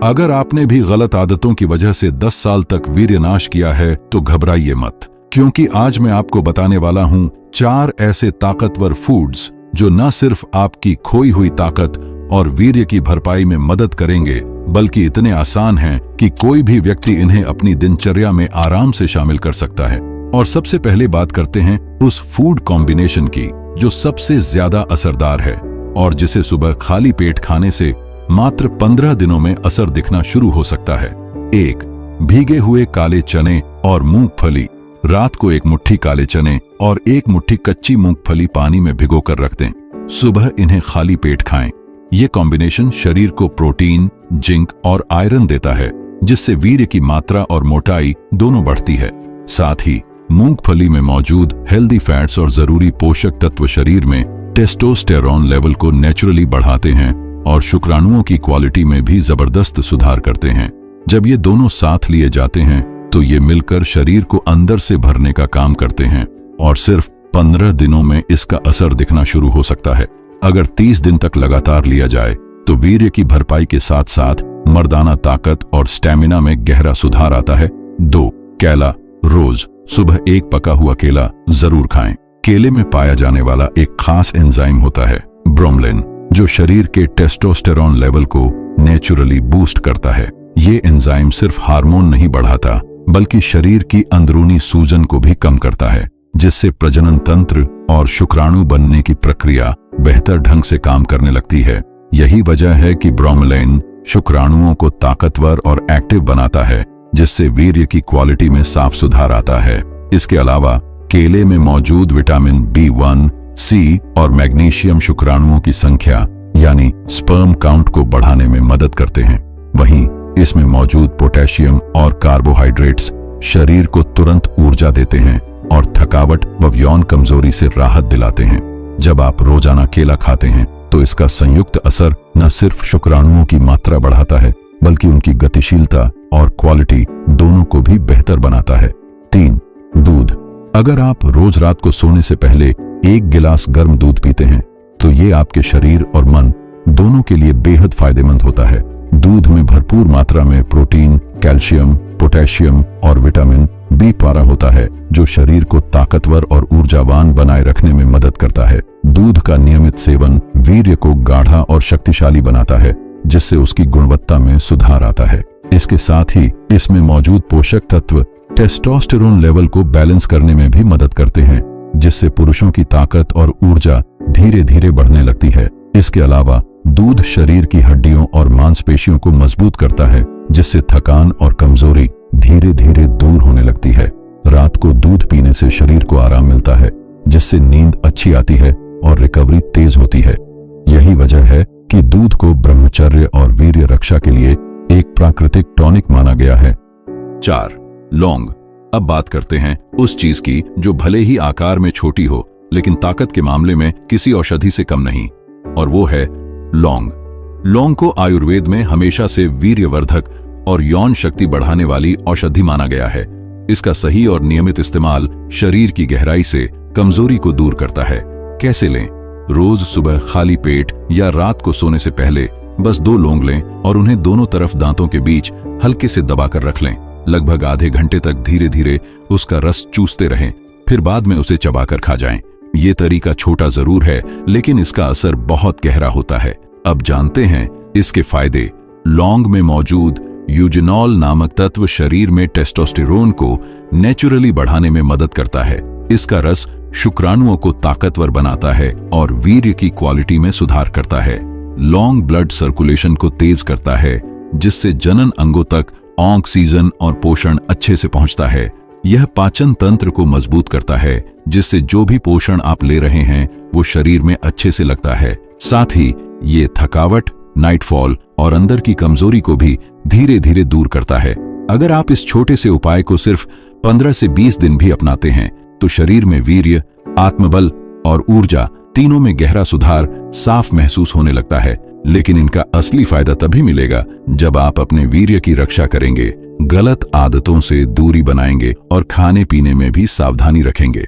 अगर आपने भी गलत आदतों की वजह से 10 साल तक वीर्यनाश किया है तो घबराइए मत, क्योंकि आज मैं आपको बताने वाला हूं 4 ऐसे ताकतवर फूड्स जो न सिर्फ आपकी खोई हुई ताकत और वीर्य की भरपाई में मदद करेंगे, बल्कि इतने आसान हैं कि कोई भी व्यक्ति इन्हें अपनी दिनचर्या में आराम से शामिल कर सकता है। और सबसे पहले बात करते हैं उस फूड कॉम्बिनेशन की जो सबसे ज्यादा असरदार है और जिसे सुबह खाली पेट खाने से मात्र 15 दिनों में असर दिखना शुरू हो सकता है। 1. भीगे हुए काले चने और मूंगफली। रात को 1 मुट्ठी काले चने और 1 मुट्ठी कच्ची मूंगफली पानी में भिगोकर रख दें। सुबह इन्हें खाली पेट खाएं। ये कॉम्बिनेशन शरीर को प्रोटीन, जिंक और आयरन देता है, जिससे वीर्य की मात्रा और मोटाई दोनों बढ़ती है। साथ ही मूंगफली में मौजूद हेल्दी फैट्स और जरूरी पोषक तत्व शरीर में टेस्टोस्टेरोन लेवल को नेचुरली बढ़ाते हैं और शुक्राणुओं की क्वालिटी में भी जबरदस्त सुधार करते हैं। जब ये दोनों साथ लिए जाते हैं तो ये मिलकर शरीर को अंदर से भरने का काम करते हैं और सिर्फ 15 दिनों में इसका असर दिखना शुरू हो सकता है। अगर 30 दिन तक लगातार लिया जाए तो वीर्य की भरपाई के साथ साथ मर्दाना ताकत और स्टैमिना में गहरा सुधार आता है। 2. केला। रोज सुबह 1 पका हुआ केला जरूर खाएं। केले में पाया जाने वाला एक खास एंजाइम होता है ब्रोमलिन, जो शरीर के टेस्टोस्टेरोन लेवल को नेचुरली बूस्ट करता है। ये एंजाइम सिर्फ हार्मोन नहीं बढ़ाता, बल्कि शरीर की अंदरूनी सूजन को भी कम करता है, जिससे प्रजनन तंत्र और शुक्राणु बनने की प्रक्रिया बेहतर ढंग से काम करने लगती है। यही वजह है कि ब्रोमलिन शुक्राणुओं को ताकतवर और एक्टिव बनाता है, जिससे वीर्य की क्वालिटी में साफ सुधार आता है। इसके अलावा केले में मौजूद विटामिन B1, C और मैग्नीशियम शुक्राणुओं की संख्या यानी स्पर्म काउंट को बढ़ाने में मदद करते हैं। वहीं इसमें मौजूद पोटेशियम और कार्बोहाइड्रेट्स शरीर को तुरंत ऊर्जा देते हैं और थकावट व यौन कमजोरी से राहत दिलाते हैं। जब आप रोजाना केला खाते हैं तो इसका संयुक्त असर न सिर्फ शुक्राणुओं की मात्रा बढ़ाता है, बल्कि उनकी गतिशीलता और क्वालिटी दोनों को भी बेहतर बनाता है। 3. दूध। अगर आप रोज रात को सोने से पहले 1 गिलास गर्म दूध पीते हैं तो ये आपके शरीर और मन दोनों के लिए बेहद फायदेमंद होता है। दूध में भरपूर मात्रा में प्रोटीन, कैल्शियम, पोटेशियम और विटामिन B12 होता है, जो शरीर को ताकतवर और ऊर्जावान बनाए रखने में मदद करता है। दूध का नियमित सेवन वीर्य को गाढ़ा और शक्तिशाली बनाता है, जिससे उसकी गुणवत्ता में सुधार आता है। इसके साथ ही इसमें मौजूद पोषक तत्व टेस्टोस्टेरोन लेवल को बैलेंस करने में भी मदद करते हैं, जिससे पुरुषों की ताकत और ऊर्जा धीरे धीरे बढ़ने लगती है। इसके अलावा दूध शरीर की हड्डियों और मांसपेशियों को मजबूत करता है, जिससे थकान और कमजोरी धीरे धीरे दूर होने लगती है। रात को दूध पीने से शरीर को आराम मिलता है, जिससे नींद अच्छी आती है और रिकवरी तेज होती है। यही वजह है कि दूध को ब्रह्मचर्य और वीर्य रक्षा के लिए एक प्राकृतिक टॉनिक माना गया है। 4. लौंग। अब बात करते हैं उस चीज की जो भले ही आकार में छोटी हो, लेकिन ताकत के मामले में किसी औषधि से कम नहीं, और वो है लौंग। लौंग को आयुर्वेद में हमेशा से वीर्यवर्धक और यौन शक्ति बढ़ाने वाली औषधि माना गया है। इसका सही और नियमित इस्तेमाल शरीर की गहराई से कमजोरी को दूर करता है। कैसे लें? रोज सुबह खाली पेट या रात को सोने से पहले बस 2 लौंग लें और उन्हें दोनों तरफ दांतों के बीच हल्के से दबाकर रख लें। लगभग आधे घंटे तक धीरे धीरे उसका रस चूसते रहें, फिर बाद में उसे चबाकर खा जाएं। ये तरीका छोटा जरूर है, लेकिन इसका असर बहुत गहरा होता है। अब जानते हैं इसके फायदे। लौंग में मौजूद यूजिनॉल नामक तत्व शरीर में टेस्टोस्टेरोन को नेचुरली बढ़ाने में मदद करता है। इसका रस शुक्राणुओं को ताकतवर बनाता है और वीर्य की क्वालिटी में सुधार करता है। लौंग ब्लड सर्कुलेशन को तेज करता है, जिससे जनन अंगों तक ऑक्सीजन और पोषण अच्छे से पहुंचता है। यह पाचन तंत्र को मजबूत करता है, जिससे जो भी पोषण आप ले रहे हैं वो शरीर में अच्छे से लगता है। साथ ही ये थकावट, नाइटफॉल और अंदर की कमजोरी को भी धीरे धीरे दूर करता है। अगर आप इस छोटे से उपाय को सिर्फ 15 से 20 दिन भी अपनाते हैं तो शरीर में वीर्य, आत्मबल और ऊर्जा तीनों में गहरा सुधार साफ महसूस होने लगता है। लेकिन इनका असली फायदा तभी मिलेगा जब आप अपने वीर्य की रक्षा करेंगे, गलत आदतों से दूरी बनाएंगे और खाने पीने में भी सावधानी रखेंगे।